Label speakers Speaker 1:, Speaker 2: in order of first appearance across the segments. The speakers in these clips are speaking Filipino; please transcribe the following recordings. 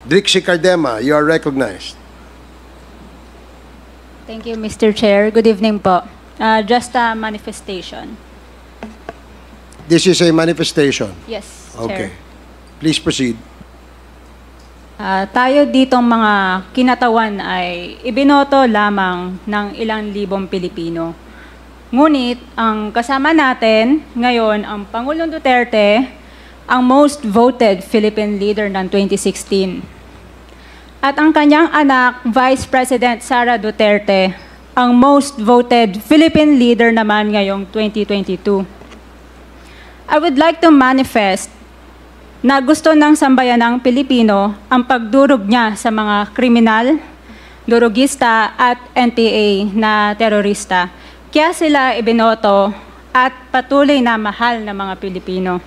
Speaker 1: Drixie Cardema, you are recognized.
Speaker 2: Thank you, Mr. Chair. Good evening po. Just a manifestation.
Speaker 1: This is a manifestation.
Speaker 2: Yes,
Speaker 1: Okay.
Speaker 2: Chair.
Speaker 1: Please proceed.
Speaker 2: Tayo ditong mga kinatawan ay ibinoto lamang ng ilang libong Pilipino. Ngunit ang kasama natin ngayon ang Pangulong Duterte, ang most voted Philippine leader ng 2016. At ang kanyang anak, Vice President Sara Duterte, ang most voted Philippine leader naman ngayong 2022. I would like to manifest na gusto ng sambayanang Pilipino ang pagdurog niya sa mga kriminal, durugista at NPA na terorista. Kaya sila ibinoto at patuloy na mahal ng mga Pilipino.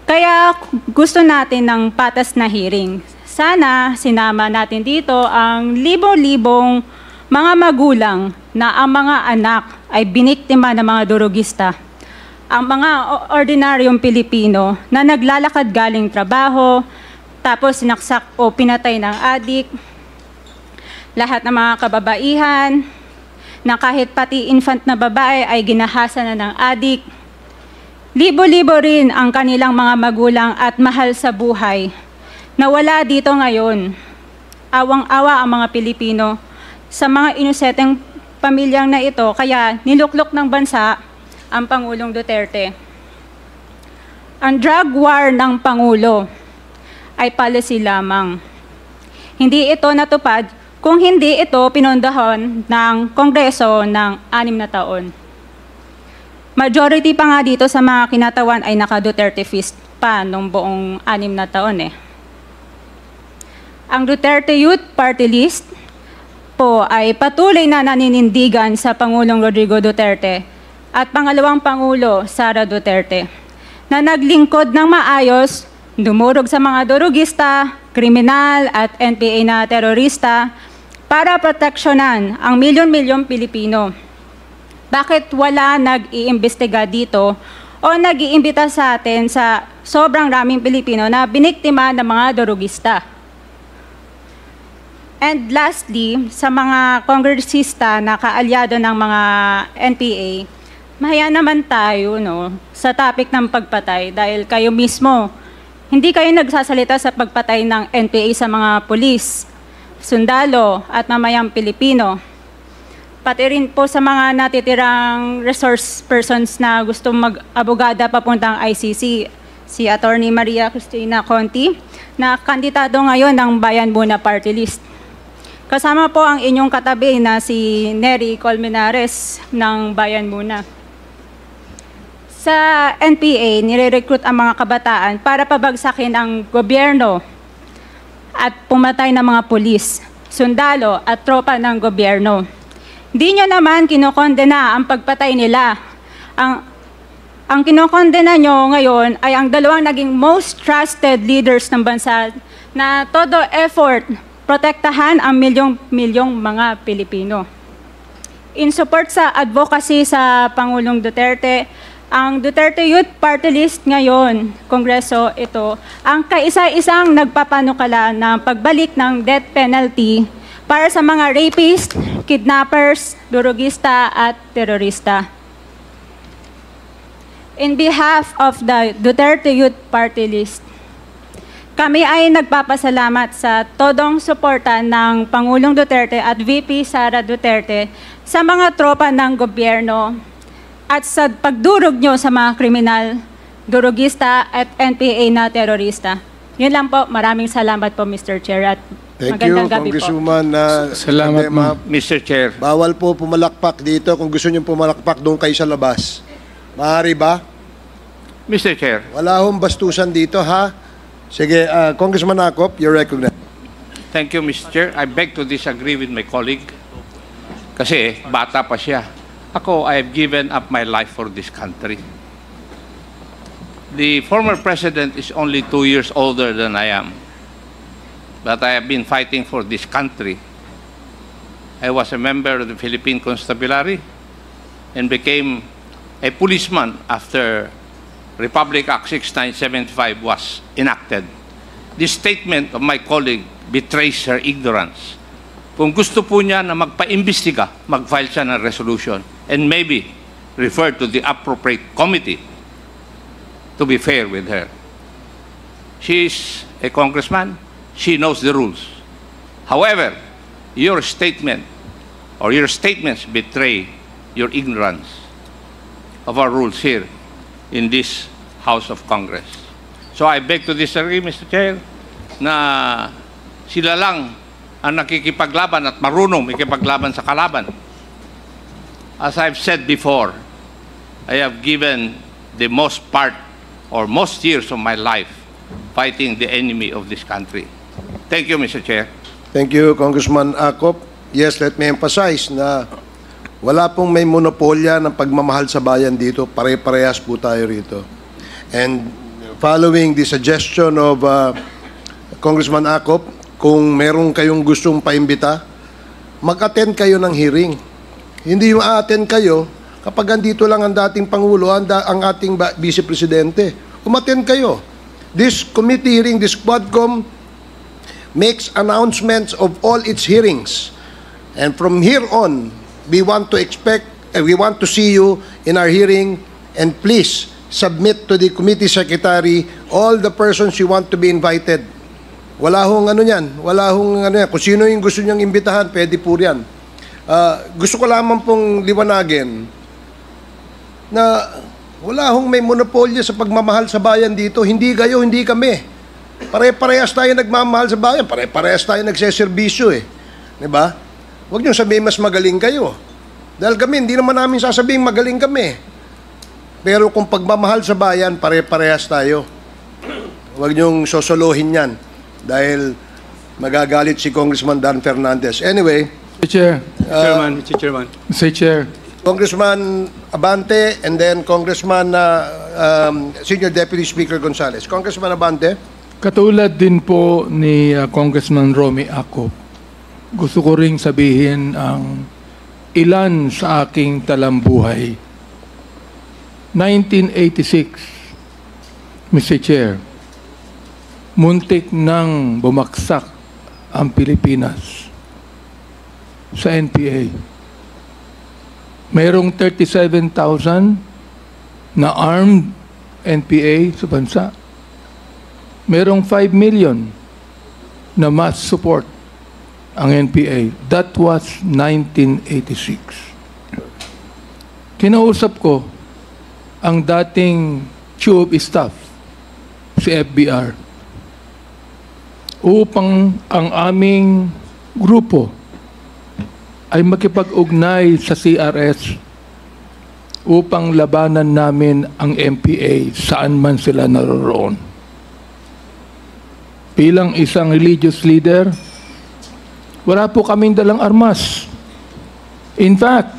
Speaker 2: Kaya gusto natin ng patas na hearing. Sana sinama natin dito ang libo-libong mga magulang na ang mga anak ay biniktima ng mga durugista. Ang mga ordinaryong Pilipino na naglalakad galing trabaho, tapos sinaksak o pinatay ng adik, lahat ng mga kababaihan, na kahit pati infant na babae ay ginahasa na ng adik. Libo-libo rin ang kanilang mga magulang at mahal sa buhay na wala dito ngayon. Awang-awa ang mga Pilipino sa mga inuseteng pamilyang na ito, kaya niluklok ng bansa ang Pangulong Duterte. Ang drug war ng Pangulo ay policy lamang. Hindi ito natupad kung hindi ito pinondohan ng Kongreso ng 6 na taon. Majority pa nga dito sa mga kinatawan ay naka-Duterte fist pa nung buong 6 na taon eh. Ang Duterte Youth Party List po ay patuloy na naninindigan sa Pangulong Rodrigo Duterte at pangalawang Pangulo, Sara Duterte, na naglingkod ng maayos, dumurog sa mga durugista, kriminal at NPA na terorista para proteksyonan ang milyon-milyong Pilipino. Bakit wala nag-iimbestiga dito o nag-iimbita sa atin sa sobrang raming Pilipino na biniktima ng mga durugista? And lastly, sa mga kongresista na kaalyado ng mga NPA, mahaya naman tayo sa topic ng pagpatay dahil kayo mismo, hindi kayo nagsasalita sa pagpatay ng NPA sa mga pulis, sundalo at mamayang Pilipino. Pati rin po sa mga natitirang resource persons na gusto mag-abogada papuntang ICC, si Attorney Maria Cristina Conti, na kandidato ngayon ng Bayan Muna Party List. Kasama po ang inyong katabi na si Nery Colmenares ng Bayan Muna. Sa NPA, nire-recruit ang mga kabataan para pabagsakin ang gobyerno at pumatay ng mga pulis, sundalo at tropa ng gobyerno. Di nyo naman kinokondena ang pagpatay nila. Ang kinokondena nyo ngayon ay ang dalawang naging most trusted leaders ng bansa na todo effort protektahan ang milyong-milyong mga Pilipino. In support sa advocacy sa Pangulong Duterte, ang Duterte Youth Party List ngayon, Kongreso ito, ang kaisa-isang nagpapanukala ng pagbalik ng death penalty para sa mga rapist, kidnappers, durugista at terorista. In behalf of the Duterte Youth Party List, kami ay nagpapasalamat sa todong suporta ng Pangulong Duterte at VP Sara Duterte sa mga tropa ng gobyerno at sa pagdurog nyo sa mga kriminal, durugista at NPA na terorista. Yun lang po. Maraming salamat po, Mr. Chair. At
Speaker 1: Thank you,
Speaker 2: magandang gabi po.
Speaker 1: Congresswoman.
Speaker 3: Salamat,
Speaker 1: Cardema.
Speaker 3: Mr. Chair.
Speaker 1: Bawal po pumalakpak dito. Kung gusto niyo pumalakpak, doon kayo sa labas. Maaari ba?
Speaker 3: Mr. Chair,
Speaker 1: Wala hong bastusan dito, ha? Sige, Congressman Acop, you're recognized.
Speaker 3: thank you, Mr. Chair. I beg to disagree with my colleague. Kasi bata pa siya. Ako, I have given up my life for this country. The former president is only 2 years older than I am. But I have been fighting for this country. I was a member of the Philippine Constabulary and became a policeman after Republic Act 6975 was enacted. this statement of my colleague betrays her ignorance. Kung gusto po niya na magpa-imbestiga, mag-file siya ng resolution and maybe refer to the appropriate committee to be fair with her. She is a congressman. She knows the rules. However, your statement or your statements betray your ignorance of our rules here in this House of Congress. So I beg to disagree, Mr. Chair, na sila lang ang nakikipaglaban at marunong makipaglaban sa kalaban. As I've said before, I have given the most part or most years of my life fighting the enemy of this country. Thank you, Mr. Chair.
Speaker 1: Thank you, Congressman Acop. Yes, let me emphasize na wala pong may monopolya ng pagmamahal sa bayan dito. Pare-parehas po tayo rito. And following the suggestion of Congressman Acop, kung meron kayong gustong paimbita, mag-attend kayo ng hearing. Hindi yung a-attend kayo kapag andito lang ang dating Pangulo, ang ating Vice Presidente. Umattend kayo. This committee hearing, this Quadcom, makes announcements of all its hearings. And from here on, we want to see you in our hearing, and please submit to the committee secretary all the persons you want to be invited. Wala hong ano yan. Wala hong ano yan. Kung sino yung gusto niyang imbitahan, pwede po yan. Gusto ko lamang pong liwanagin na wala hong may monopolyo sa pagmamahal sa bayan dito. Hindi kayo, hindi kami. Pare-parehas tayo nagmamahal sa bayan. Pare-parehas tayo nagseserbisyo eh. Diba? Huwag niyo sabihin mas magaling kayo. Dahil kami, hindi naman namin sasabihin magaling kami. Pero kung pagmamahal sa bayan, pare-parehas tayo. Huwag niyong sosolohin yan. Dahil magagalit si Congressman Dan Fernandez. Anyway,
Speaker 4: Mr. Chair.
Speaker 5: Mr. Chairman.
Speaker 4: Mr. Chair.
Speaker 1: Congressman Abante and then Congressman Senior Deputy Speaker Gonzales. Congressman Abante.
Speaker 4: Katulad din po ni Congressman Romy Acop, gusto ko ring sabihin ang ilan sa aking talambuhay. 1986, Mr. Chair, muntik nang bumagsak ang Pilipinas sa NPA. Mayroong 37,000 na armed NPA sa bansa. Mayroong 5 million na mass support ang NPA. That was 1986. Kinausap ko ang dating chief of staff, si FBR, upang ang aming grupo ay makipag-ugnay sa CRS upang labanan namin ang MPA saan man sila naroroon. Bilang isang religious leader, wala po kaming dalang armas. In fact,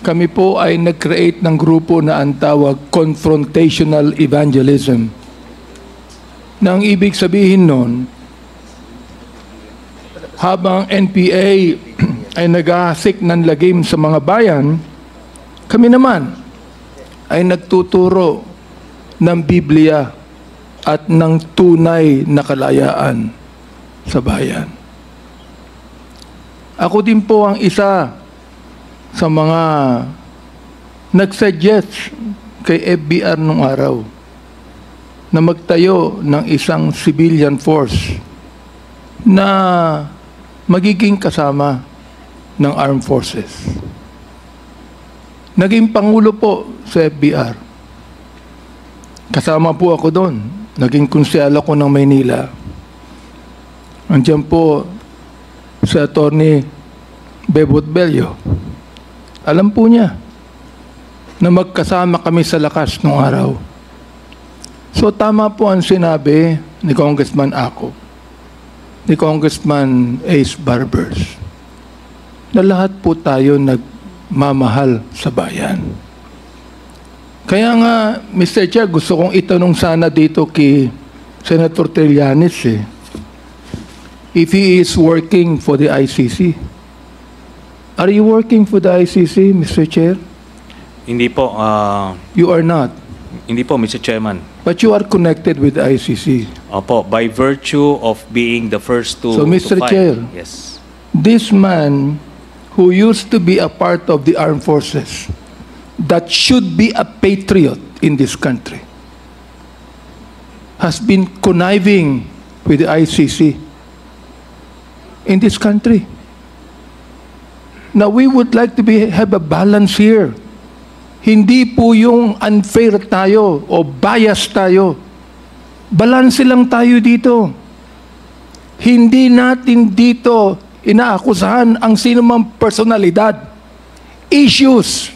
Speaker 4: kami po ay nag-create ng grupo na ang tawag confrontational evangelism. Na ang ibig sabihin nun, habang NPA ay naghahasik ng lagim sa mga bayan, kami naman ay nagtuturo ng Biblia at ng tunay na kalayaan sa bayan. Ako din po ang isa sa mga nagsuggest kay FBR nung araw na magtayo ng isang civilian force na magiging kasama ng armed forces. Naging pangulo po sa FBR. Kasama po ako doon. Naging konsyal ako ng Maynila. Andiyan po si Attorney Bebot Bello. Alam po niya na magkasama kami sa lakas nung araw. So tama po ang sinabi ni Congressman Acop, ni Congressman Ace Barbers, na lahat po tayo nagmamahal sa bayan. Kaya nga, Mr. Chair, gusto kong itanong sana dito kay Senator Trillanes if he is working for the ICC. Are you working for the ICC, Mr. Chair?
Speaker 5: Hindi po.
Speaker 4: You are not.
Speaker 5: Hindi po, Mr. Chairman.
Speaker 4: But you are connected with the ICC.
Speaker 5: Opo, by virtue of being the first to
Speaker 4: So, Mr.
Speaker 5: to file.
Speaker 4: Chair.
Speaker 5: Yes.
Speaker 4: This man who used to be a part of the armed forces, that should be a patriot in this country, has been conniving with the ICC in this country. Now, we would like to have a balance here. Hindi po yung unfair tayo o bias tayo. Balanse lang tayo dito. Hindi natin dito inaakusahan ang sinumang personalidad. Issues.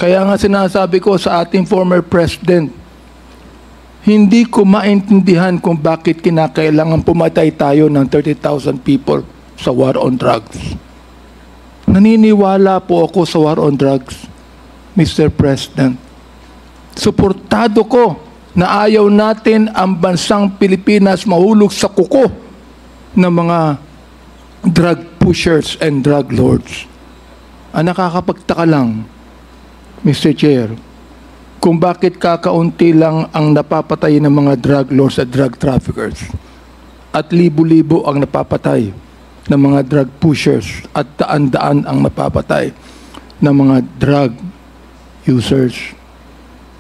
Speaker 4: Kaya nga sinasabi ko sa ating former president, hindi ko maintindihan kung bakit kinakailangan pumatay tayo ng 30,000 people sa war on drugs. Naniniwala po ako sa war on drugs, Mr. President. Suportado ko na ayaw natin ang bansang Pilipinas mahulog sa kuko ng mga drug pushers and drug lords. Ang nakakapagtaka lang, Mr. Chair, kung bakit kakaunti lang ang napapatay ng mga drug lords at drug traffickers at libo-libo ang napapatay ng mga drug pushers at daan-daan ang napapatay ng mga drug users.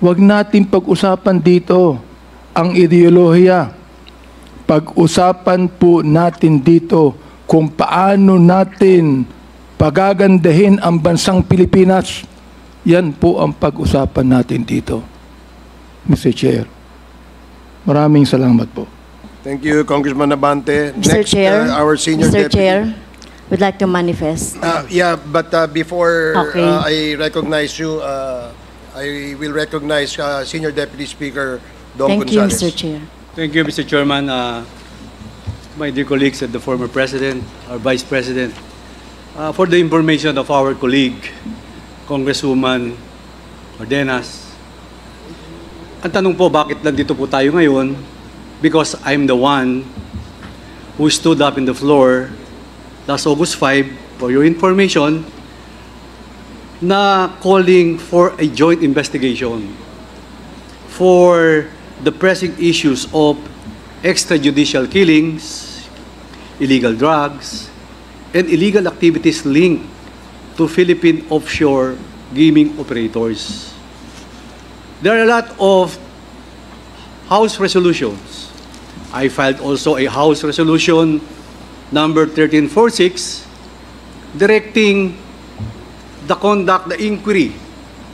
Speaker 4: Huwag natin pag-usapan dito ang ideolohiya. Pag-usapan po natin dito kung paano natin pagagandahin ang bansang Pilipinas. Yan po ang pag-usapan natin dito, Mr. Chair. Maraming salamat po.
Speaker 1: Thank you, Congressman Abante.
Speaker 6: Mr.
Speaker 1: Next,
Speaker 6: Chair,
Speaker 1: our senior
Speaker 6: Mr.
Speaker 1: deputy.
Speaker 6: Chair, would like to manifest.
Speaker 1: Yeah, but before
Speaker 6: Okay.
Speaker 1: I recognize you, I will recognize Senior Deputy Speaker Don
Speaker 6: Thank you,
Speaker 1: Gonzales.
Speaker 6: Mr. Chair.
Speaker 7: Thank you, Mr. Chairman. My dear colleagues and the former President, our Vice President, for the information of our colleague, Congresswoman Ordenas, ang tanong po, bakit nandito po tayo ngayon? Because I'm the one who stood up in the floor last August 5, for your information, na calling for a joint investigation for the pressing issues of extrajudicial killings, illegal drugs, and illegal activities linked to Philippine offshore gaming operators. There are a lot of House resolutions. I filed also a House resolution number 1346 directing the inquiry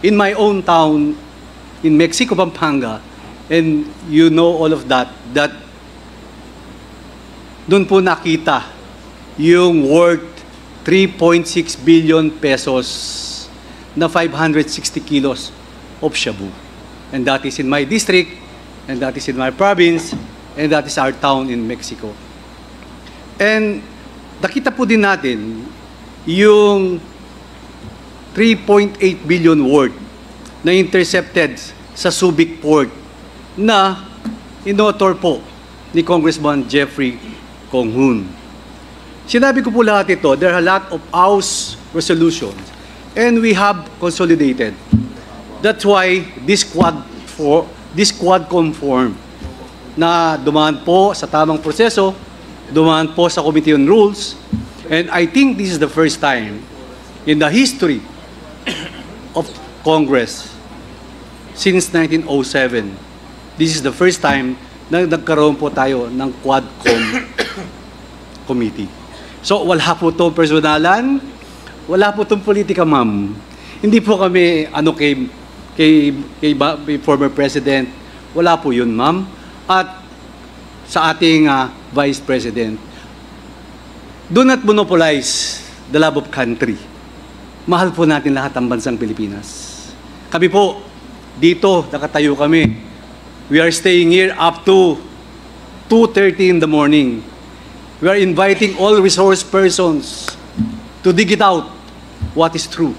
Speaker 7: in my own town in Mexico, Pampanga, and you know all of that doon po nakita yung worth 3.6 billion pesos na 560 kilos of shabu. And that is in my district, and that is in my province, and that is our town in Mexico. And nakita po din natin yung 3.8 billion worth na intercepted sa Subic Port na inotor po ni Congressman Jeffrey Conghun. Sinabi ko po lahat ito, there are a lot of House resolutions and we have consolidated. That's why this Quadcom form na dumaan po sa tamang proseso, dumaan po sa Committee on Rules, and I think this is the first time in the history of Congress since 1907. This is the first time na nagkaroon po tayo ng Quadcom Committee. So wala po itong personalan, wala po itong politika, ma'am. Hindi po kami kay former President, wala po yun, ma'am. At sa ating Vice President, do not monopolize the love of country. Mahal po natin lahat ang bansang Pilipinas. Kami po, dito, nakatayo kami. We are staying here up to 2:30 in the morning. We are inviting all resource persons to dig it out what is true.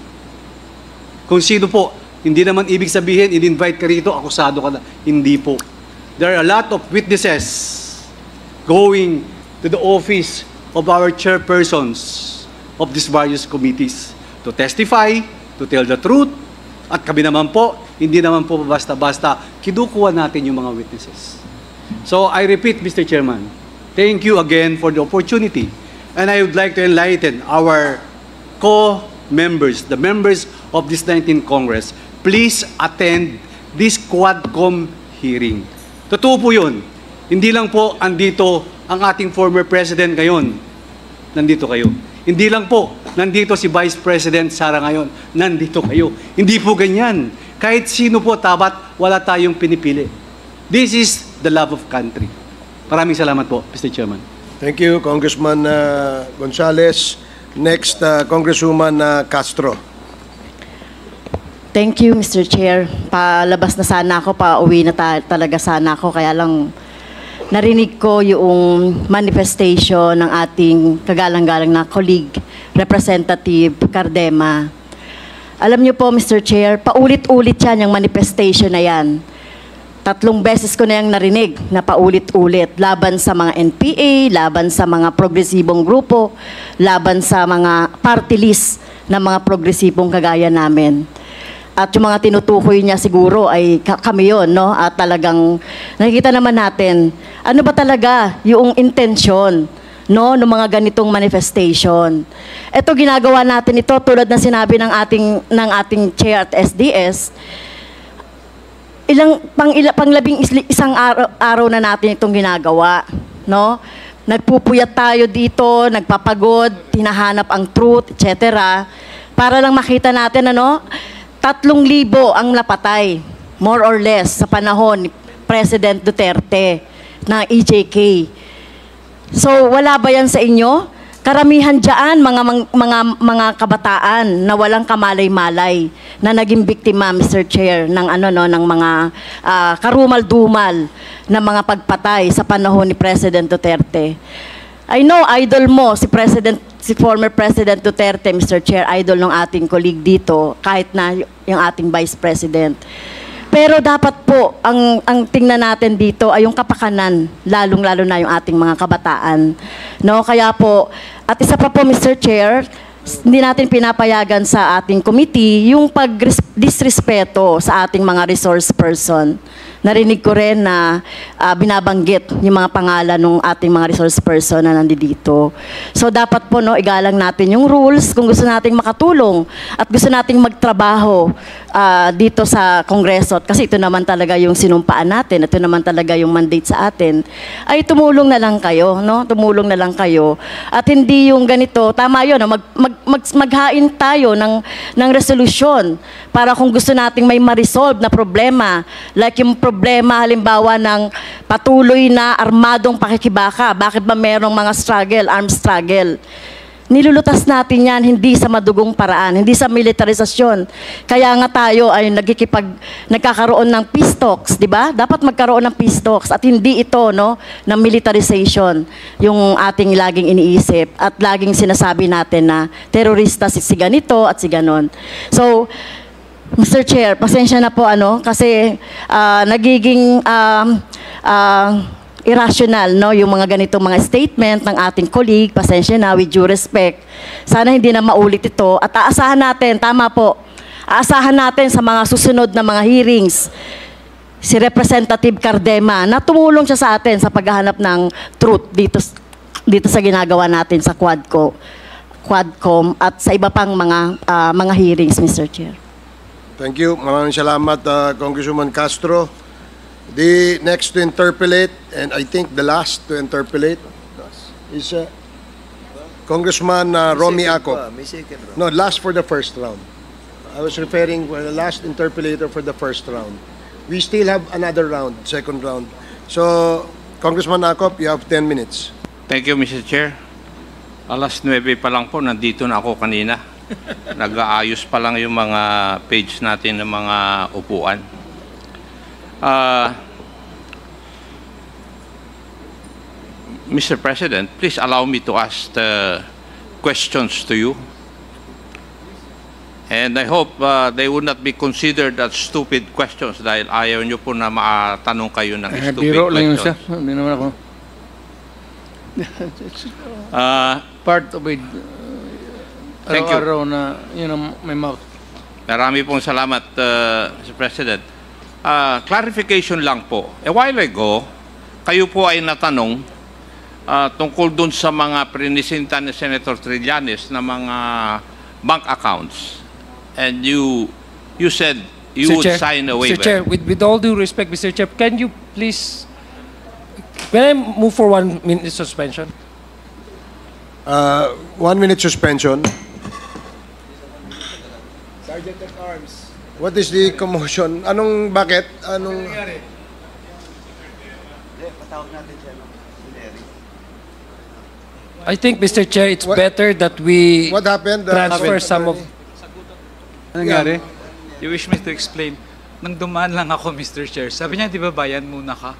Speaker 7: Kung sino po, hindi naman ibig sabihin, in-invite ka rito, akusado ka na. Hindi po. There are a lot of witnesses going to the office of our chairpersons of these various committees to testify, to tell the truth, At kami naman po, hindi naman po basta-basta kinukuha natin yung mga witnesses. So I repeat, Mr. Chairman, thank you again for the opportunity. And I would like to enlighten our co-members, the members of this 19th Congress, please attend this Quadcom hearing. Totoo po yun. Hindi lang po andito ang ating former president ngayon. Nandito kayo. Hindi lang po nandito si Vice President Sara ngayon. Nandito kayo. Hindi po ganyan. Kahit sino po dapat wala tayong pinipili. This is the love of country. Maraming salamat po, Mr. Chairman.
Speaker 1: Thank you, Congressman Gonzales. Next, Congresswoman Castro.
Speaker 6: Thank you, Mr. Chair. Palabas na sana ako, pauwi na talaga sana ako. Kaya lang narinig ko yung manifestation ng ating kagalang-galang na colleague, Representative Cardema. Alam niyo po, Mr. Chair, paulit-ulit yan, yung manifestation na yan. 3 beses ko na yung narinig na paulit-ulit. Laban sa mga NPA, laban sa mga progresibong grupo, laban sa mga party list ng mga progresibong kagaya namin. At yung mga tinutukoy niya siguro ay kami yun, no? At talagang nakikita naman natin, ano ba talaga yung intensyon, no, ng mga ganitong manifestation. Ito, ginagawa natin ito tulad na sinabi ng ating chair at SDS, panglabing isang araw na natin itong ginagawa, no? Nagpupuyat tayo dito, nagpapagod, hinahanap ang truth, etc. Para lang makita natin, 3,000 ang napatay, more or less, sa panahon ni President Duterte ng EJK. So, wala ba yan sa inyo? Karamihan dyan, mga kabataan na walang kamalay-malay na naging biktima, Mr. Chair, ng ng mga karumal-dumal na mga pagpatay sa panahon ni President Duterte. I know, idol mo, si former President Duterte, Mr. Chair, idol ng ating colleague dito, kahit na yung ating Vice President. Pero dapat po, ang tingnan natin dito ay yung kapakanan, lalong-lalo na yung ating mga kabataan. No? Kaya po, at isa pa po, Mr. Chair, hindi natin pinapayagan sa ating committee yung pag-disrespeto sa ating mga resource person. Narinig ko rin na binabanggit yung mga pangalan ng ating mga resource person na nandito. So dapat po, igalang natin yung rules kung gusto nating makatulong at gusto nating magtrabaho dito sa Kongreso. Kasi ito naman talaga yung sinumpaan natin, ito naman talaga yung mandate sa atin. Ay tumulong na lang kayo, no? Tumulong na lang kayo. At hindi yung ganito, tama yun, maghain tayo ng resolusyon para kung gusto nating may ma-resolve na problema, like yung problema halimbawa ng patuloy na armadong pakikibaka. Bakit ba merong mga armed struggle? Nilulutas natin yan hindi sa madugong paraan, hindi sa militarisasyon. Kaya nga tayo ay nagkakaroon ng peace talks, di ba? Dapat magkaroon ng peace talks at hindi ito, ng militarization yung ating laging iniisip at laging sinasabi natin na terorista si ganito at si ganon. So, Mr. Chair, pasensya na po kasi nagiging irrational, yung mga ganitong mga statement ng ating colleague. Pasensya na, with due respect. Sana hindi na maulit ito. At aasahan natin, tama po, aasahan natin sa mga susunod na mga hearings si Representative Cardema na tumulong siya sa atin sa paghahanap ng truth dito sa ginagawa natin sa Quadcom at sa iba pang mga hearings, Mr. Chair.
Speaker 1: Thank you. Maraming salamat, Congresswoman Castro. The next to interpolate, and I think the last to interpolate, is Congressman Romy Acop. No, last for the first round. I was referring for the last interpolator for the first round. We still have another round, second round. So, Congressman Acop, you have 10 minutes.
Speaker 3: Thank you, Mr. Chair. Alas 9 pa lang po, nandito na ako kanina. Nag-aayos pa lang yung mga page natin ng mga upuan. Mr. President, please allow me to ask the questions to you. And I hope they would not be considered as stupid questions dahil ayaw nyo po na matanong kayo ng stupid
Speaker 4: biro lang yun,
Speaker 3: questions.
Speaker 4: sir. Hindi naman ako. Part of it.
Speaker 3: Thank you.
Speaker 4: Araw-araw na, may mouth.
Speaker 3: Marami pong salamat, Mr. President. Clarification lang po. A while ago, kayo po ay natanong tungkol dun sa mga prinisinta ni Senator Trillanes na mga bank accounts. And you said you
Speaker 8: Mr.
Speaker 3: would
Speaker 8: Chair,
Speaker 3: sign a waiver.
Speaker 8: Mr. Chair, with all due respect, Mr. Chair, can you please, can I move for 1 minute suspension?
Speaker 1: 1 minute suspension. Sergeant at Arms. What is the commotion? Bakit?
Speaker 8: I think, Mr. Chair, it's
Speaker 1: What-
Speaker 8: better that we
Speaker 1: What happened?
Speaker 8: transfer some of...
Speaker 7: Ano nangyari?
Speaker 9: You wish me to explain? Nang dumaan lang ako, Mr. Chair, sabi niya, di ba bayan muna ka?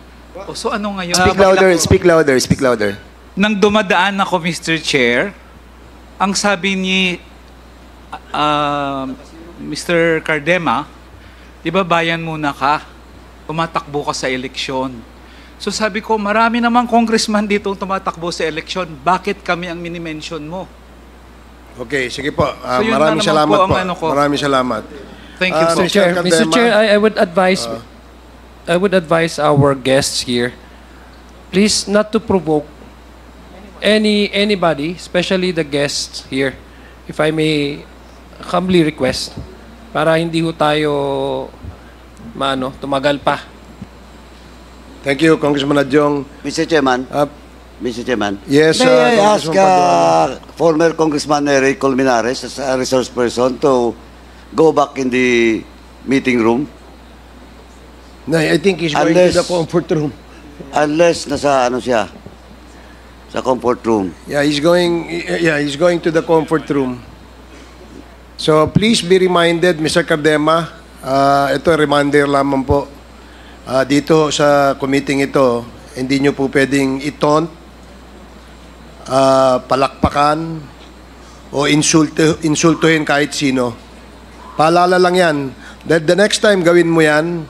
Speaker 9: O, so ano ngayon?
Speaker 10: Speak louder.
Speaker 9: Nang dumadaan ako, Mr. Chair, ang sabi ni Mr. Cardema, di ba bayan muna ka? Tumatakbo ka sa eleksyon. So sabi ko, marami namang congressman dito tumatakbo sa eleksyon. Bakit kami ang mini-mention mo?
Speaker 1: Okay, sige po.
Speaker 9: So yun
Speaker 1: Maraming
Speaker 9: na naman
Speaker 1: salamat
Speaker 9: po ang
Speaker 1: po.
Speaker 9: ano ko.
Speaker 1: Maraming salamat.
Speaker 9: Thank you,
Speaker 1: Ah,
Speaker 8: Mr.
Speaker 9: Mr.
Speaker 8: Chair,
Speaker 1: Cardema.
Speaker 8: Mr. Chair, I would advise our guests here, please not to provoke anybody, especially the guests here, if I may humbly request, para hindi ho tayo tumagal pa.
Speaker 1: Thank you, Congressman Adjong.
Speaker 10: Mr. Chairman,
Speaker 1: Yes,
Speaker 10: may I ask
Speaker 1: Congressman Paduano.
Speaker 10: former Congressman Eric Colmenares as a resource person to go back in the meeting room
Speaker 1: No, I think he's going to the comfort room.
Speaker 10: unless nasa siya, sa comfort room.
Speaker 1: Yeah, he's going to the comfort room. So please be reminded, Mr. Cardema, ito reminder lamang po. Dito sa committee ito, hindi nyo po pwedeng itaunt, palakpakan, o insultuhin kahit sino. Paalala lang yan. That the next time gawin mo yan,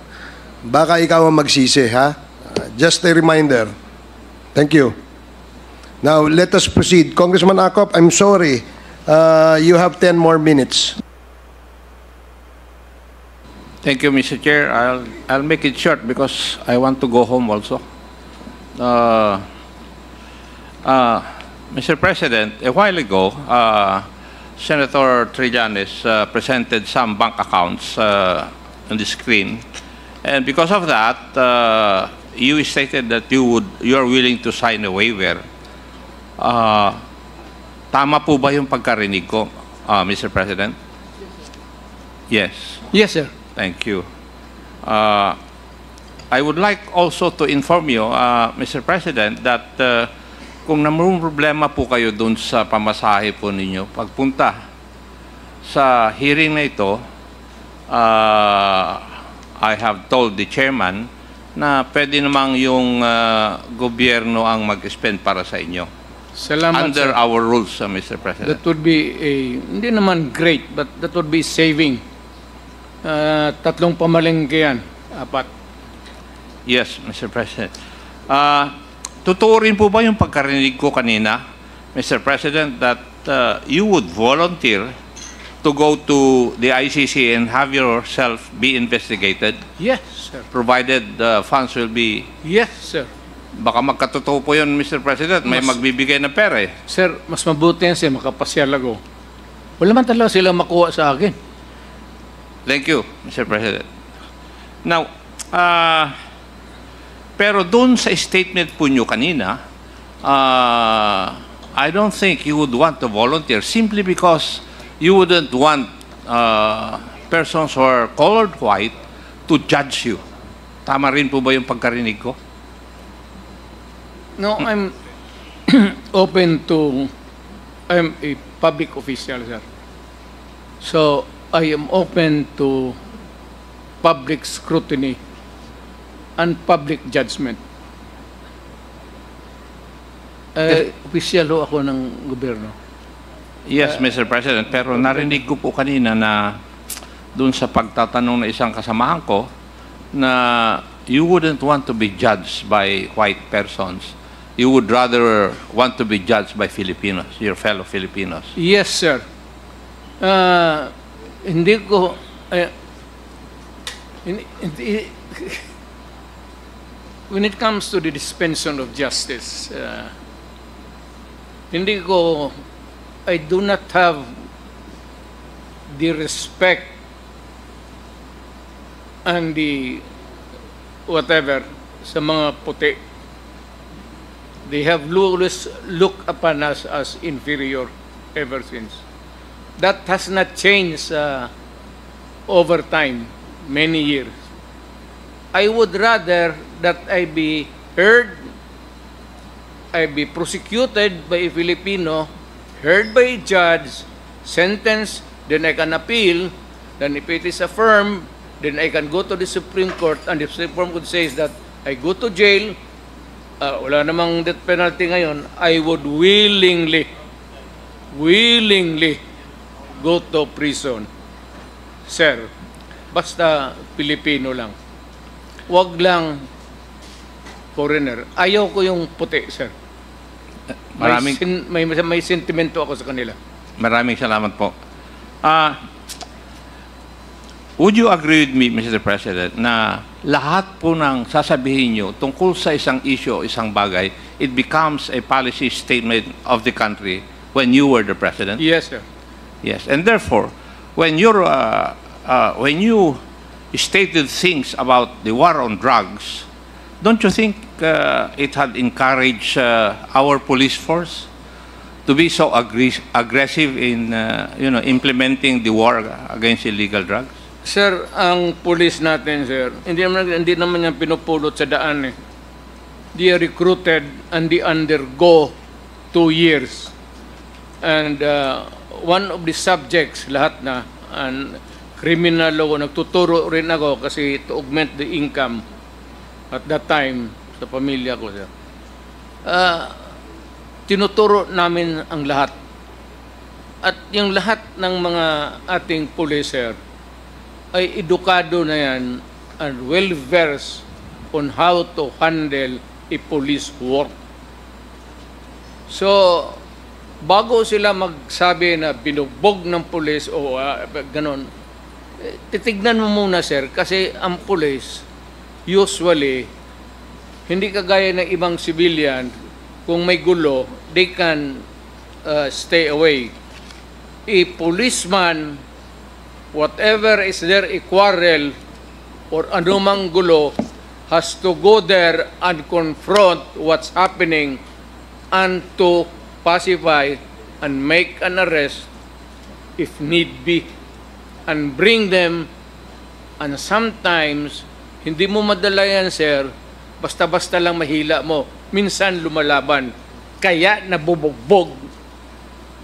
Speaker 1: baka ikaw ang magsisi, ha? Just a reminder. Thank you. Now, let us proceed. Congressman Acop, I'm sorry. You have 10 more minutes.
Speaker 3: Thank you, Mr. Chair. I'll make it short because I want to go home also. Mr. President, a while ago, Senator Trillanes presented some bank accounts on the screen, and because of that, you stated that you are willing to sign a waiver. Tama po ba yung pagkarinig ko, Mr. President? Yes.
Speaker 8: Yes, sir.
Speaker 3: Thank you. I would like also to inform you, Mr. President, that kung namang problema po kayo dun sa pamasahe po ninyo, pagpunta sa hearing na ito, I have told the chairman na pwede namang yung gobyerno ang mag-spend para sa inyo.
Speaker 4: Salamat,
Speaker 3: Under
Speaker 4: sir.
Speaker 3: our rules, Mr. President.
Speaker 4: That would be hindi naman great, but that would be saving. 3 pamalengke yan, 4.
Speaker 3: Yes, Mr. President. Totoo rin po ba yung pagkarinig ko kanina, Mr. President, that you would volunteer to go to the ICC and have yourself be investigated,
Speaker 4: Yes, sir.
Speaker 3: provided funds will be...
Speaker 4: Yes, sir.
Speaker 3: Baka magkatotoo po yun, Mr. President. May magbibigay na pera eh.
Speaker 4: Sir, mas mabuti yan siya, makapasyal ako. Wala man talaga sila makuha sa akin.
Speaker 3: Thank you, Mr. President. Now, pero doon sa statement po nyo kanina, I don't think you would want to volunteer simply because you wouldn't want persons who are colored white to judge you. Tama rin po ba yung pagkarinig ko?
Speaker 4: No, I'm open to... I'm a public official, sir. So, I am open to public scrutiny and public judgment. Official ho ako ng gobyerno.
Speaker 3: Yes, Mr. President. Pero narinig ko po kanina na doon sa pagtatanong na isang kasamahan ko na you wouldn't want to be judged by white persons. You would rather want to be judged by Filipinos, your fellow Filipinos.
Speaker 4: Yes, sir. Hindi ko
Speaker 8: when it comes to the dispensation of justice, I do not have the respect and the whatever sa mga puti. They have always looked upon us as inferior ever since. That has not changed over time, many years. I would rather that I be heard, I be prosecuted by a Filipino, heard by a judge, sentenced, then I can appeal, then if it is affirmed, then I can go to the Supreme Court, and if the Supreme Court says that I go to jail, wala namang death penalty ngayon, I would willingly go to prison. Sir, basta Pilipino lang. Wag lang foreigner. Ayaw ko yung puti, sir. May sentimento ako sa kanila.
Speaker 3: Maraming salamat po. Would you agree with me, Mr. President, na lahat po ng sasabihin nyo tungkol sa isang issue, isang bagay, it becomes a policy statement of the country when you were the President?
Speaker 8: Yes, sir.
Speaker 3: Yes, and therefore, when you stated things about the war on drugs, don't you think it had encouraged our police force to be so aggressive in implementing the war against illegal drugs?
Speaker 8: Sir, ang police natin, sir, hindi naman yan pinupulot sa daan. They are recruited and they undergo 2 years. And one of the subjects, lahat na, and criminal law, nagtuturo rin ako kasi to augment the income at that time sa pamilya ko, sir. Tinuturo namin ang lahat. At yung lahat ng mga ating police, sir, ay edukado na yan and well-versed on how to handle a police work. So, bago sila magsabi na binugbog ng police o ganon, titignan mo muna, sir, kasi ang police, usually, hindi kagaya ng ibang civilian, kung may gulo, they can stay away. A policeman, whatever is there, a quarrel or anumang gulo, has to go there and confront what's happening and to pacify and make an arrest if need be and bring them. And sometimes, hindi mo madala yan, sir, basta-basta lang mahila mo. Minsan lumalaban. Kaya nabubugbog.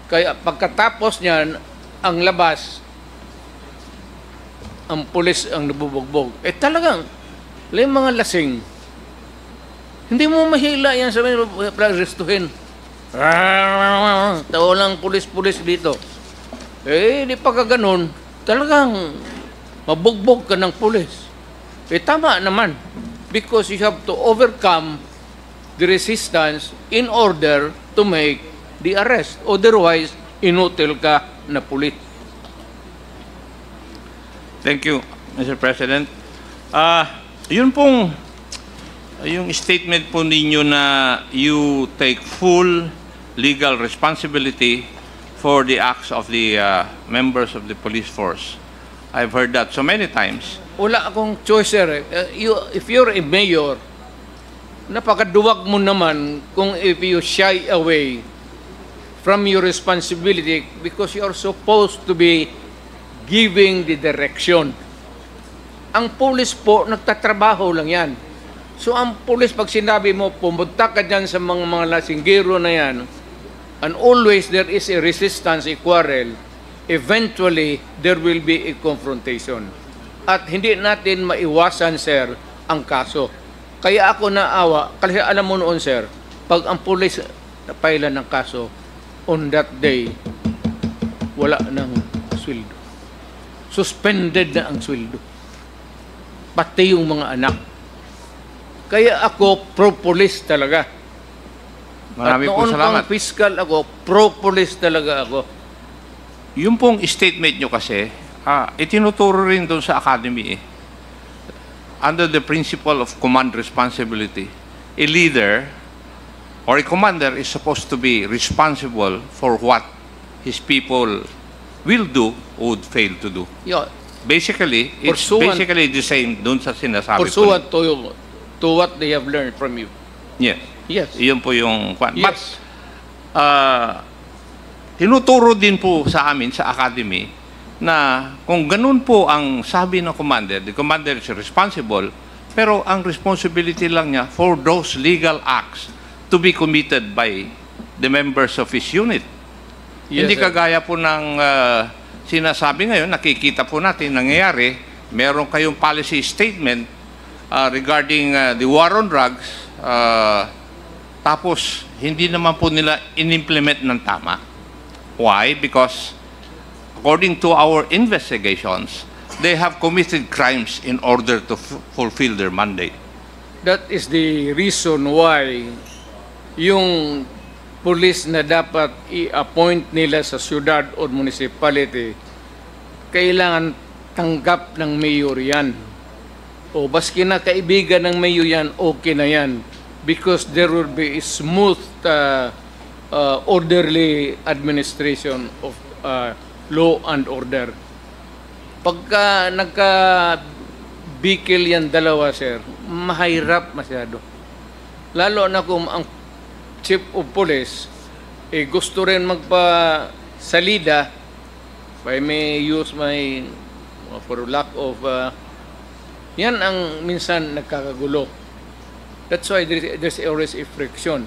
Speaker 8: Kaya pagkatapos niyan, ang labas, ang pulis ang nabubugbog. Talagang, yung mga lasing, hindi mo mahila yan sa restuhin. Tao lang pulis-pulis dito. Di pa ka ganun, talagang mabugbog ka ng pulis. Tama naman. Because you have to overcome the resistance in order to make the arrest. Otherwise, inutil ka na pulis.
Speaker 3: Thank you, Mr. President. Yun pong, yung statement po ninyo na you take full legal responsibility for the acts of the members of the police force. I've heard that so many times.
Speaker 8: Wala akong choice, sir. If you're a mayor, napakaduwag mo naman kung if you shy away from your responsibility because you are supposed to be giving the direction. Ang pulis po, nagtatrabaho lang yan. So ang pulis, pag sinabi mo, pumunta ka dyan sa mga lasinggero na yan, and always there is a resistance, a quarrel, eventually there will be a confrontation. At hindi natin maiwasan, sir, ang kaso. Kaya ako naawa, kasi alam mo noon, sir, pag ang pulis napailan ng kaso, on that day, wala nang sweldo. Suspended na ang sweldo. Pati yung mga anak. Kaya ako pro-police talaga.
Speaker 3: Marami po salamat.
Speaker 8: At noon pang fiscal ako, pro-police talaga ako.
Speaker 3: Yung pong statement nyo kasi, itinuturo rin doon sa academy under the principle of command responsibility. A leader or a commander is supposed to be responsible for what his people will do or would fail to do.
Speaker 8: Yeah.
Speaker 3: Basically, it's basically the same doon sa sinasabi ko.
Speaker 8: Pursuant to what they have learned from you.
Speaker 3: Yes.
Speaker 8: Yes.
Speaker 3: Iyon po yung...
Speaker 8: Yes.
Speaker 3: But, tinuturo din po sa amin sa academy na kung ganun po ang sabi ng commander, the commander is responsible, pero ang responsibility lang niya for those legal acts to be committed by the members of his unit.
Speaker 8: Yes,
Speaker 3: Hindi
Speaker 8: sir.
Speaker 3: kagaya po ng sinasabi ngayon, nakikita po natin nangyayari, meron kayong policy statement regarding the war on drugs, tapos hindi naman po nila in-implement ng tama. Why? Because according to our investigations, they have committed crimes in order to fulfill their mandate.
Speaker 8: That is the reason why yung police na dapat i-appoint nila sa syudad o municipality, kailangan tanggap ng mayor yan. O baski na kaibigan ng mayor yan, okay na yan. Because there will be a smooth, orderly administration of law and order. Pagka nagka-bikil yan dalawa, sir, mahirap masyado. Lalo na kung ang chief of police gusto rin magpa-salida, if I may use my, for lack of, yan ang minsan nagkakagulo. That's why there's always a friction.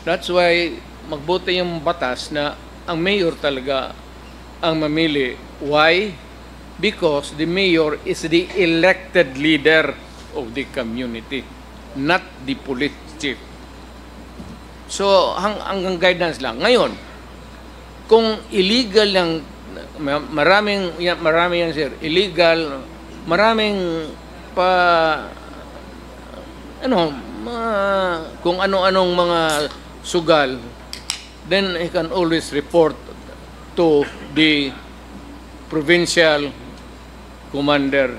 Speaker 8: That's why magbuti yung batas na ang mayor talaga ang mamili. Why? Because the mayor is the elected leader of the community, not the police chief. So, hanggang guidance lang. Ngayon, kung illegal yung, marami yan, sir, illegal, maraming kung ano-anong mga sugal, then he can always report to the provincial commander.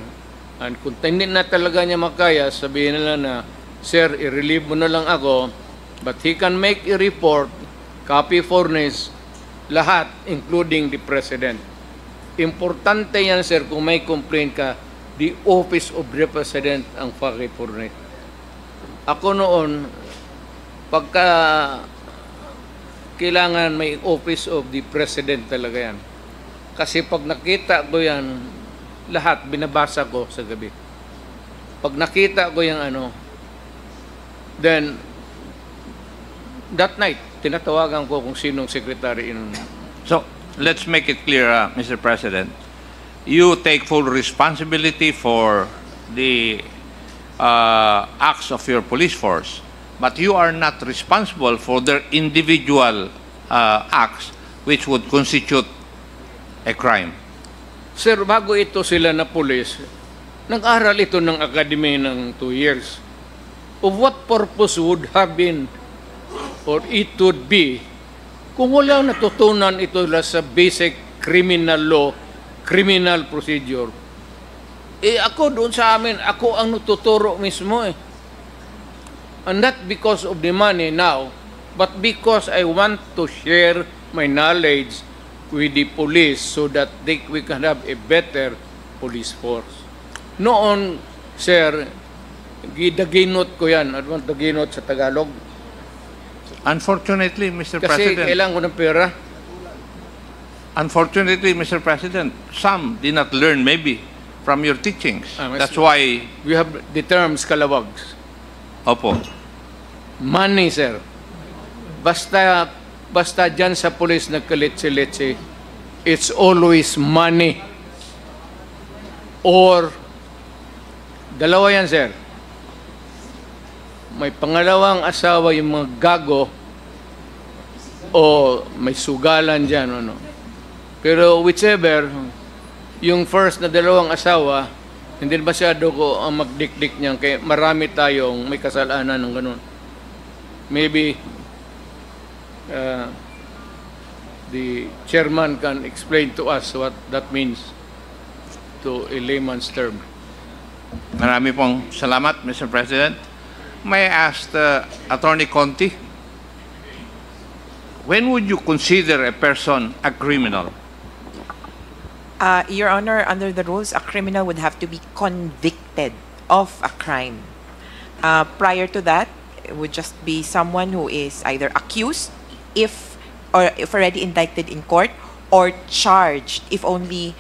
Speaker 8: And kung hindi na talaga niya makaya, sabihin nila na, sir, i-relieve mo na lang ako, but he can make a report, copy furnish, lahat, including the president. Importante yan, sir, kung may complaint ka, the office of the president ang paki-furnish. Ako noon, pagka kailangan may office of the president talaga yan. Kasi pag nakita ko yan, lahat binabasa ko sa gabi. Pag nakita ko yung then that night, tinatawagan ko kung sinong secretary.
Speaker 3: So, let's make it clear, Mr. President. You take full responsibility for the acts of your police force, but you are not responsible for their individual acts which would constitute a crime.
Speaker 8: Sir, bago ito sila na police, nag-aral ito ng academy ng 2 years. Of what purpose would have been or it would be kung walang natutunan ito sa basic criminal law, criminal procedure? Ako doon sa amin, ako ang natuturo mismo . And not because of the money now, but because I want to share my knowledge with the police so that we can have a better police force. Noon, sir, gidaginot ko yan. Ano ang daginot sa Tagalog?
Speaker 3: Unfortunately, Mr.
Speaker 8: Kasi
Speaker 3: President.
Speaker 8: kailangan ko ng pera.
Speaker 3: Unfortunately, Mr. President, some did not learn maybe from your teachings. That's why...
Speaker 8: We have the terms kalawags.
Speaker 3: Opo.
Speaker 8: Money, sir. Basta dyan sa police nagkaletse-letse, it's always money. Or, dalawa yan, sir. May pangalawang asawa yung mga gago o may sugalan dyan. Pero whichever, yung first na dalawang asawa, hindi masyado ko ang magdikdik niyan kaya marami tayong may kasalanan ng ganun. Maybe the chairman can explain to us what that means. to a layman's term.
Speaker 3: Marami pong salamat, Mr. President. May I ask Attorney Conti, when would you consider a person a criminal?
Speaker 11: Your Honor, under the rules, a criminal would have to be convicted of a crime. Prior to that, it would just be someone who is either accused, if already indicted in court, or charged if only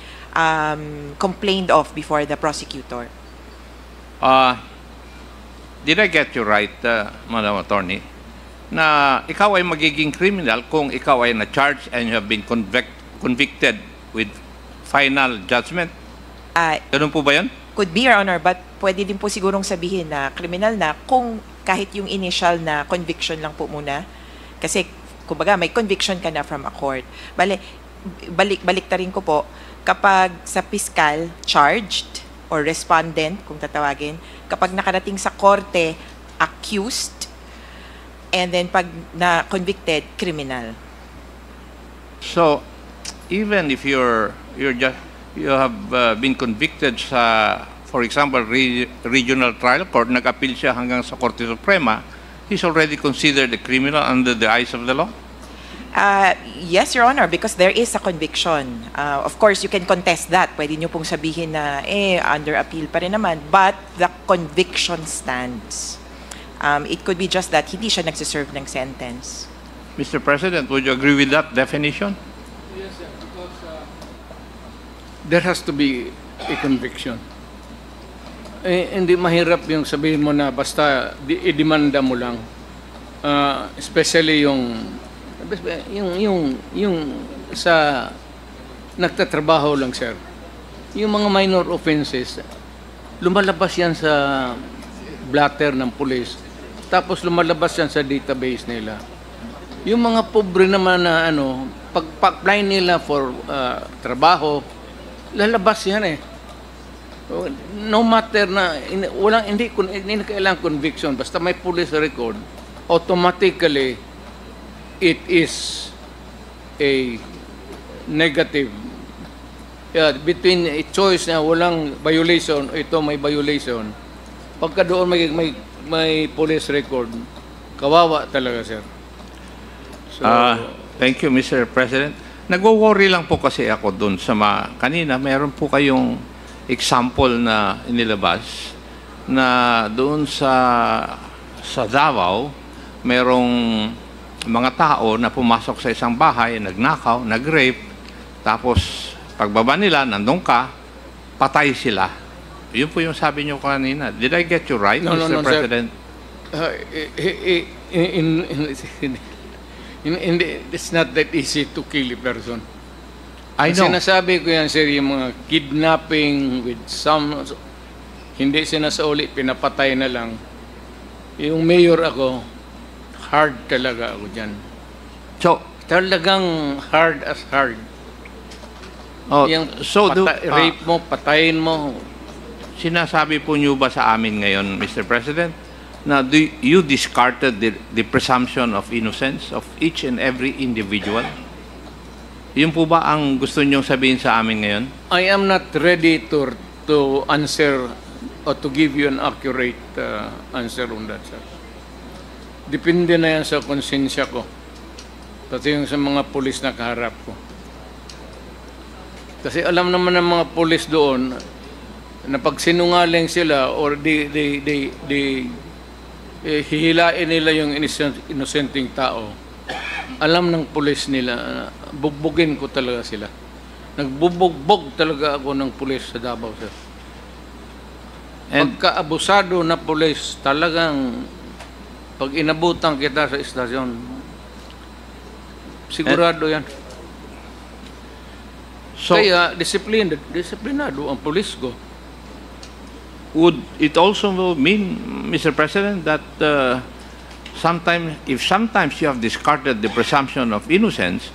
Speaker 11: complained of before the prosecutor.
Speaker 3: Did I get you right, Madam Attorney, na ikaw ay magiging criminal kung ikaw ay na-charged and you have been convicted with final judgment? Ganun po ba yan?
Speaker 11: Could be, Your Honor, but pwede din po sigurong sabihin na criminal na kung kahit yung initial na conviction lang po muna. Kasi, kumbaga, may conviction ka na from a court. Baliktarin ko po, kapag sa piskal, charged, or respondent, kung tatawagin, kapag nakarating sa korte, accused, and then pag na-convicted, criminal.
Speaker 3: So, even if you have been convicted sa, for example, regional trial court, nag-appeal siya hanggang sa Korte Suprema, he's already considered a criminal under the eyes of the law?
Speaker 11: Yes, Your Honor, because there is a conviction. Of course, you can contest that. Pwede nyo pong sabihin na, under appeal pa rin naman. But the conviction stands. It could be just that hindi siya nagsiserve ng sentence.
Speaker 3: Mr. President, would you agree with that definition?
Speaker 8: Yes, sir, because there has to be a conviction. Hindi mahirap yung sabihin mo na basta i-demanda mo lang. Especially yung sa nagtatrabaho lang, sir. Yung mga minor offenses, lumalabas yan sa blatter ng police. Tapos lumalabas yan sa database nila. Yung mga pobre naman na pag-apply nila for trabaho, lalabas yan eh. No matter na, hindi kailangan conviction, basta may police record, automatically, it is a negative. Between a choice na walang violation, ito may violation, pagka doon may police record, kawawa talaga, sir. So,
Speaker 3: thank you, Mr. President. Nagwo-worry lang po kasi ako doon sa kanina, meron po kayong example na inilabas na doon sa Davao, merong mga tao na pumasok sa isang bahay, nagnakaw, nag-rape, tapos pagbaba nila, nandun ka, patay sila. Yun po yung sabi niyo kanina. Did I get you right, Mr. President?
Speaker 8: It's not that easy to kill a person.
Speaker 3: I know.
Speaker 8: Sinasabi ko yan, sir, yung mga kidnapping with some, hindi sinasauli, pinapatay na lang. Yung mayor ako, hard talaga ako dyan.
Speaker 3: So,
Speaker 8: talagang hard as hard. Yung rape mo, patayin mo.
Speaker 3: Sinasabi po niyo ba sa amin ngayon, Mr. President, na you discarded the presumption of innocence of each and every individual? Yun po ba ang gusto niyong sabihin sa amin ngayon?
Speaker 8: I am not ready to answer or to give you an accurate answer on that, sir. Depende na yan sa konsensya ko. Pati yung sa mga pulis na kaharap ko. Kasi alam naman ng mga pulis doon na pag sinungaling sila or hihilain nila yung innocenteng tao, alam ng pulis nila, bugbugin ko talaga sila. Nagbubugbog talaga ako ng pulis sa Davao, sir. Pagka-abusado na pulis, talagang pag inabutan kita sa istasyon, sigurado yan. So, kaya disiplinado ang pulis ko.
Speaker 3: Would it also mean, Mr. President, that sometimes you have discarded the presumption of innocence,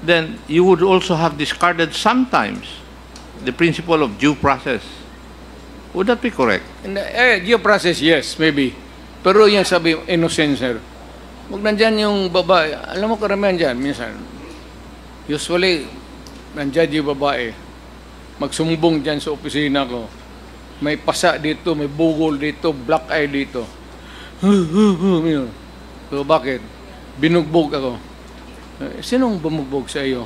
Speaker 3: then you would also have discarded sometimes the principle of due process? Would that be correct?
Speaker 8: Due process, yes, maybe. Pero yan sabi, innocent, sir. Huwag nandyan yung babae. Alam mo karamihan dyan, minsan. Usually, nandyan yung babae. magsumbong dyan sa opisina ko. May pasa dito, may bugol dito, black eye dito. So bakit? Binugbog ako. Sinong bumugbog sa iyo?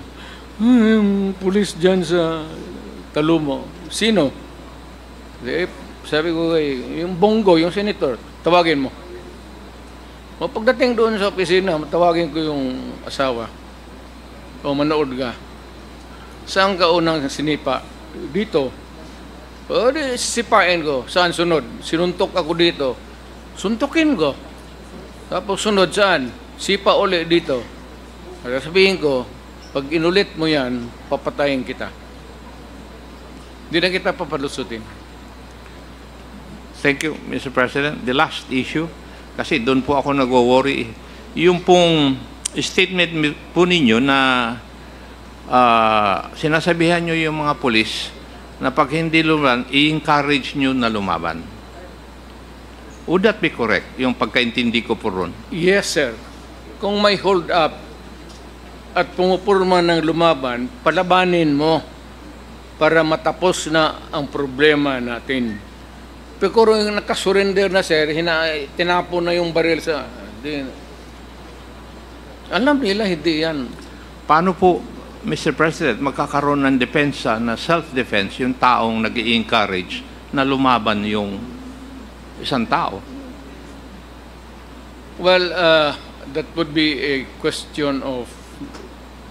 Speaker 8: Yung pulis dyan sa Talumo. Sino? Sabi ko yung Bongo, yung senator, tawagin mo. O pagdating doon sa opisina, tawagin ko yung asawa. O manood ka. Saan ka unang sinipa? Dito. O di sipain ko. Saan sunod? Sinuntok ako dito. Suntukin ko. Tapos sunod saan? Sipa uli dito. Sabihin ko, pag inulit mo yan, papatayin kita. Hindi na kita papalusutin.
Speaker 3: Thank you, Mr. President. The last issue, kasi doon po ako nagwo-worry. Yung pong statement po ninyo na sinasabihan nyo yung mga pulis na pag hindi lumaban, i-encourage nyo na lumaban. Would that be correct, yung pagkaintindi ko po ron?
Speaker 8: Yes, sir. Kung may hold up at pumupurma ng lumaban, palabanin mo para matapos na ang problema natin. Pero kung nakasurrender na, sir, tinapon na yung baril sa... Alam nila, hindi yan.
Speaker 3: Paano po, Mr. President, magkakaroon ng depensa na self-defense yung taong nag-i-encourage na lumaban yung isang tao?
Speaker 8: Well, that would be a question of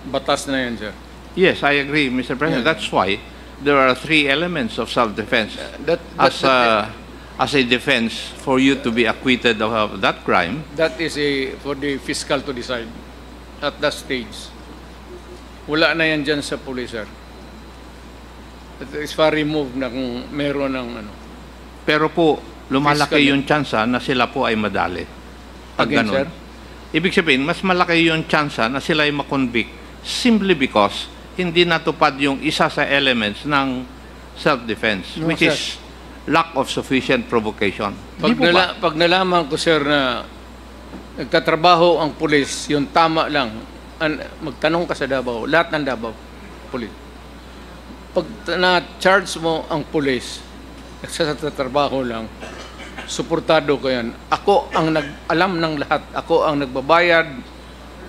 Speaker 8: batas na yan, sir.
Speaker 3: Yes, I agree, Mr. President.
Speaker 8: Yeah.
Speaker 3: That's why there are 3 elements of self-defense as a defense for you to be acquitted of that crime.
Speaker 8: That is for the fiscal to decide at that stage. Wala na yan dyan sa police, sir. It is far removed na kung meron ng ano.
Speaker 3: Pero po, lumalaki
Speaker 8: Fiscal.
Speaker 3: yung tsansa na sila po ay madali. Pag
Speaker 8: Again,
Speaker 3: ganun.
Speaker 8: sir?
Speaker 3: Ibig sabihin, mas malaki yung tsansa na sila ay makonvict simply because hindi natupad yung isa sa elements ng self-defense,
Speaker 8: No,
Speaker 3: which
Speaker 8: sir.
Speaker 3: is lack of sufficient provocation. Hindi po ba?
Speaker 8: Pag nalaman ko, sir, na nagtatrabaho ang pulis, yung tama lang, magtanong ka sa Davao, lahat ng Davao, pulis. Pag na-charge mo ang pulis, nagsasatrabaho lang, suportado ko yan. Ako ang nag-alam ng lahat. Ako ang nagbabayad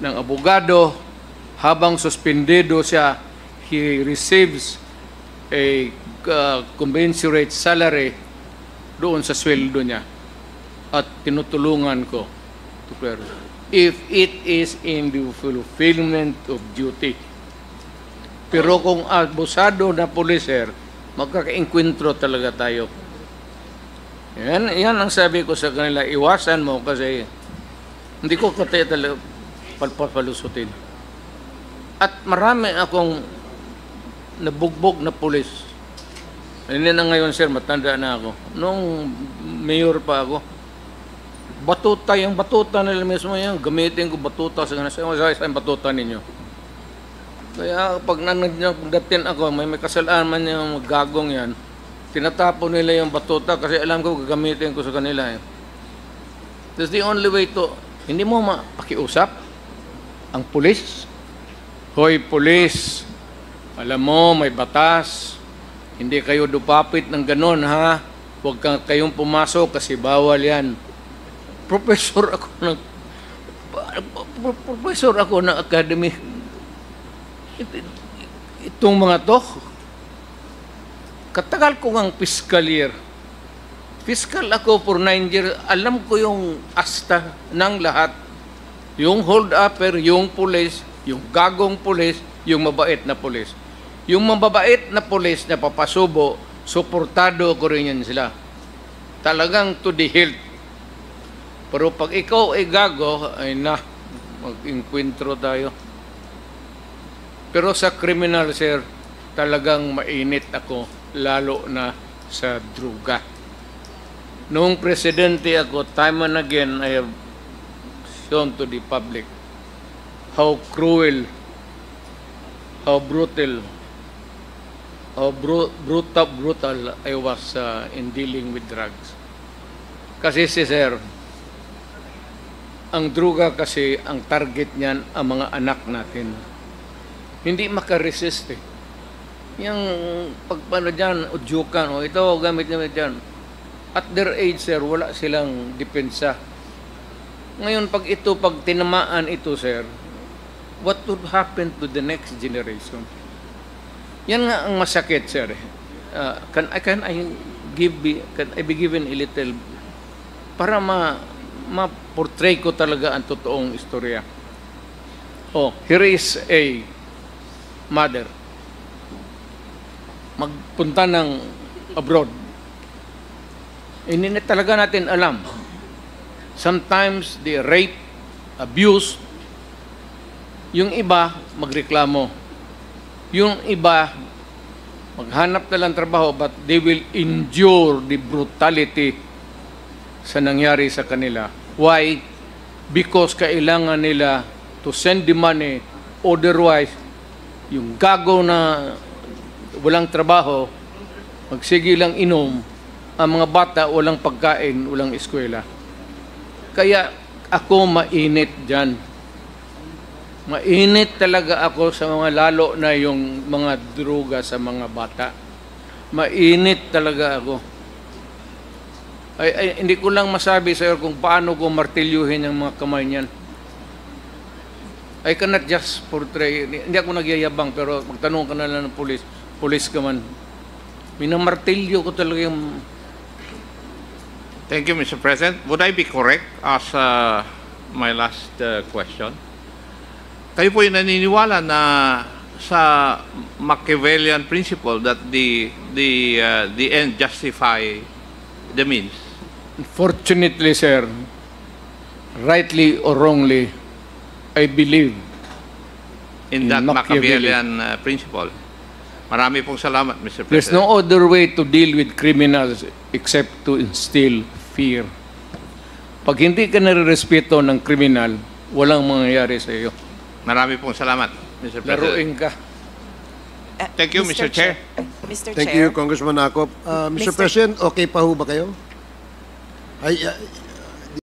Speaker 8: ng abogado. Habang suspendido siya, he receives a commensurate salary doon sa sweldo niya. At tinutulungan ko to clear if it is in the fulfillment of duty. Pero kung abusado na policer, magkaka-enkwentro talaga tayo. Yan ang sabi ko sa kanila, iwasan mo kasi hindi ko kataya talaga palusutin. At marami akong nabugbog na pulis. Hindi na ngayon, sir, matanda na ako. Nung mayor pa ako, yung batuta nila mismo yan, gamitin ko batuta sa isang batuta ninyo. Kaya pag nandatin ako, may kasalanan yung gagong yan, tinatapon nila yung batuta kasi alam ko gagamitin ko sa kanila. That's the only way to, hindi mo mapakiusap ang pulis. Hoy, pulis, alam mo, may batas. Hindi kayo dupapit ng ganon, ha? Huwag kayong pumasok kasi bawal yan. Professor ako ng academy. Itong mga to, katagal ko ng fiscal year. Fiscal ako for 9 years. Alam ko yung asta ng lahat. Yung hold-upper, yung police, yung gagong pulis, yung mabait na pulis. Yung mababait na pulis na papasubo, suportado ko rin yan sila. Talagang to the hilt. Pero pag ikaw ay gago, ay mag-enkwentro tayo. Pero sa criminal, sir, talagang mainit ako, lalo na sa druga. Noong presidente ako, time and again, I have shown to the public how cruel, how brutal, how brutal I was in dealing with drugs. Kasi sir, ang druga kasi, ang target niyan, ang mga anak natin. Hindi makaresist eh. Yung pagpano dyan, udyukan, o ito, gamit namin dyan. At their age, sir, wala silang depensa. Ngayon, pag tinamaan ito, sir, what would happen to the next generation? Yan nga ang masakit, sir. Can I be given a little para ma-portray ko talaga ang totoong istorya. Oh, here is a mother. Magpunta ng abroad. Hindi na talaga natin alam. Sometimes they rape, abuse. Yung iba, magreklamo. Yung iba, maghanap na lang trabaho, but they will endure the brutality sa nangyari sa kanila. Why? Because kailangan nila to send the money, otherwise, yung gago na walang trabaho, magsige lang inom, ang mga bata walang pagkain, walang eskwela. Kaya ako mainit dyan. Mainit talaga ako sa mga lalo na yung mga droga sa mga bata. Mainit talaga ako. Hindi ko lang masabi sa iyo kung paano ko martilyuhin ang mga kamay niyan. I cannot just portray, hindi ako nagyayabang, pero magtanong ka na lang ng pulis ka man. Minamartilyo ko talaga yung...
Speaker 3: Thank you, Mr. President. Would I be correct as my last question? Kayo po yung naniniwala na sa Machiavellian principle that the end justify the means?
Speaker 8: Unfortunately, sir, rightly or wrongly, I believe
Speaker 3: in that Machiavellian principle. Marami pong salamat, Mr. President.
Speaker 8: There's no other way to deal with criminals except to instill fear. Pag hindi ka nare-respeto ng kriminal, walang mangyayari sa iyo.
Speaker 3: Marami pong salamat, Mr. President.
Speaker 8: Laruin ka.
Speaker 3: Thank you, Mr. Chair.
Speaker 11: Mr.
Speaker 1: Thank
Speaker 11: Chair.
Speaker 1: you, Congressman Akop. Mr.
Speaker 11: Mr.
Speaker 1: President, okay pa ho ba kayo?